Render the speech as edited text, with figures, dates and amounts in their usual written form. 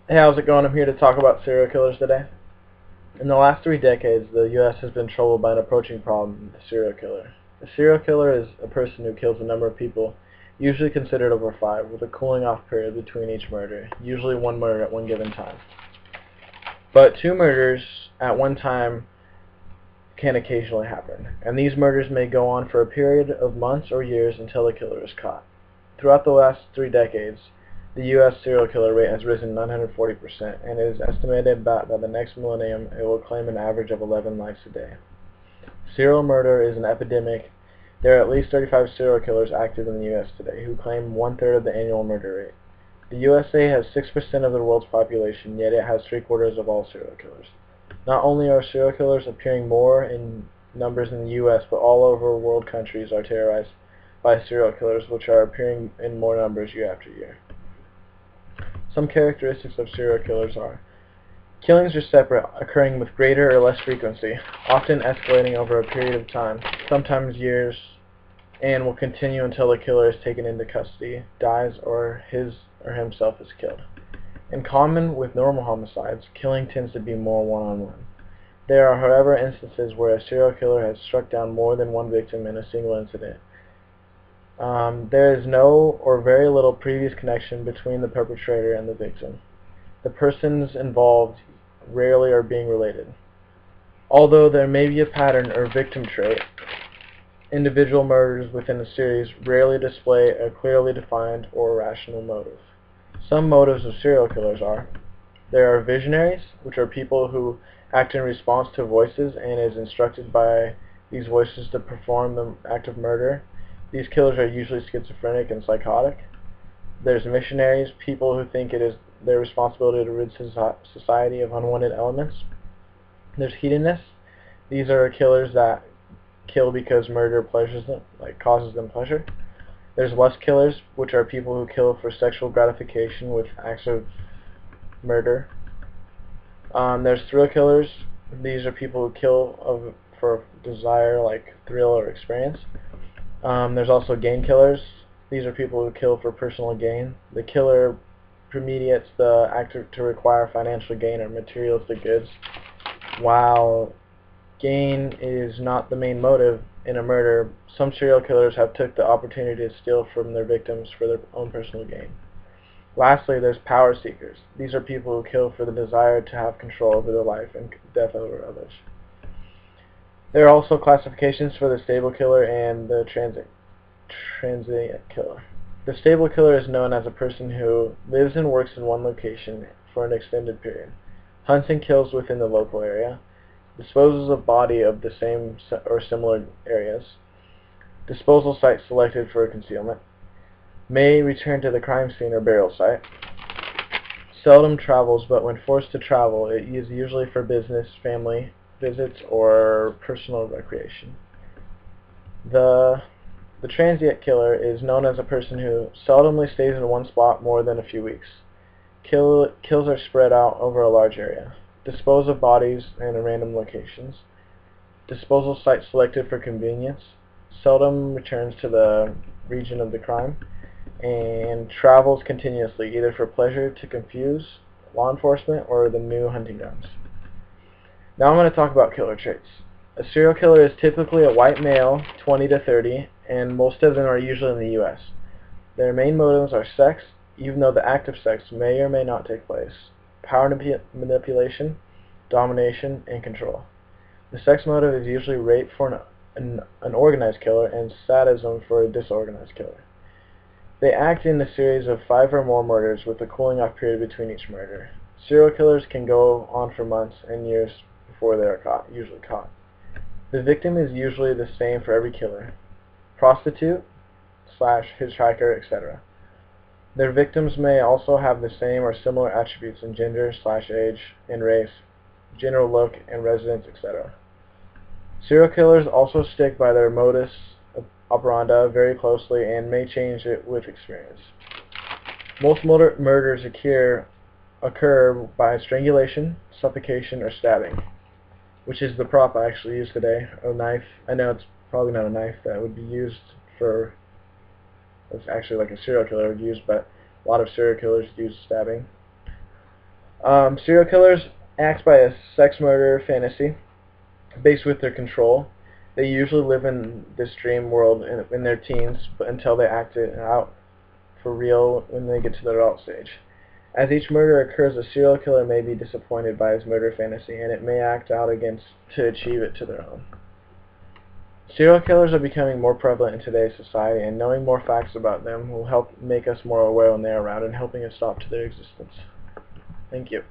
Hey, how's it going? I'm here to talk about serial killers today. In the last 3 decades, the U.S. has been troubled by an approaching problem, the serial killer. A serial killer is a person who kills a number of people, usually considered over 5, with a cooling-off period between each murder, usually one murder at one given time. But 2 murders at one time can occasionally happen, and these murders may go on for a period of months or years until the killer is caught. Throughout the last 3 decades, the U.S. serial killer rate has risen 940%, and it is estimated that by the next millennium it will claim an average of 11 lives a day. Serial murder is an epidemic. There are at least 35 serial killers active in the U.S. today, who claim 1/3 of the annual murder rate. The USA has 6% of the world's population, yet it has 3/4 of all serial killers. Not only are serial killers appearing more in numbers in the U.S., but all over world countries are terrorized by serial killers, which are appearing in more numbers year after year. Some characteristics of serial killers are: killings are separate, occurring with greater or less frequency, often escalating over a period of time, sometimes years, and will continue until the killer is taken into custody, dies, or his or himself is killed. In common with normal homicides, killing tends to be more one-on-one. There are, however, instances where a serial killer has struck down more than one victim in a single incident. There is no or very little previous connection between the perpetrator and the victim. The persons involved rarely are being related. Although there may be a pattern or victim trait, individual murders within a series rarely display a clearly defined or rational motive. Some motives of serial killers are: there are visionaries, which are people who act in response to voices and is instructed by these voices to perform the act of murder. These killers are usually schizophrenic and psychotic. There's missionaries, people who think it is their responsibility to rid society of unwanted elements. There's hedonists. These are killers that kill because murder pleasures them, causes them pleasure. There's lust killers, which are people who kill for sexual gratification with acts of murder. There's thrill killers. These are people who kill for desire, like thrill or experience. There's also gain killers. These are people who kill for personal gain. The killer premeditates the act to require financial gain or materialistic goods. While gain is not the main motive in a murder, some serial killers have took the opportunity to steal from their victims for their own personal gain. Lastly, there's power seekers. These are people who kill for the desire to have control over their life and death over others. There are also classifications for the stable killer and the transient killer. The stable killer is known as a person who lives and works in one location for an extended period, hunts and kills within the local area, disposes of body of the same or similar areas, disposal site selected for concealment, may return to the crime scene or burial site, seldom travels, but when forced to travel, it is usually for business, family visits, or personal recreation. The transient killer is known as a person who seldomly stays in one spot more than a few weeks. Kills are spread out over a large area. Dispose of bodies in random locations. Disposal site selected for convenience. Seldom returns to the region of the crime. And travels continuously, either for pleasure to confuse law enforcement or the new hunting grounds. Now I'm going to talk about killer traits. A serial killer is typically a white male, 20 to 30, and most of them are usually in the U.S. Their main motives are sex, even though the act of sex may or may not take place, power manipulation, domination, and control. The sex motive is usually rape for an organized killer and sadism for a disorganized killer. They act in a series of 5 or more murders with a cooling off period between each murder. Serial killers can go on for months and years before they are usually caught. The victim is usually the same for every killer: prostitute, hitchhiker, etc. Their victims may also have the same or similar attributes in gender, age, and race, general look and residence, etc. Serial killers also stick by their modus operandi very closely and may change it with experience. Most murders occur by strangulation, suffocation, or stabbing, which is the prop I actually use today, a knife. I know it's probably not a knife that would be used for, it's actually like a serial killer would use, but a lot of serial killers use stabbing. Serial killers act by a sex murder fantasy based with their control. They usually live in this dream world in their teens, but until they act it out for real when they get to the adult stage. As each murder occurs, a serial killer may be disappointed by his murder fantasy, and it may act out against to achieve it to their own. Serial killers are becoming more prevalent in today's society, and knowing more facts about them will help make us more aware when they are around and helping us stop to their existence. Thank you.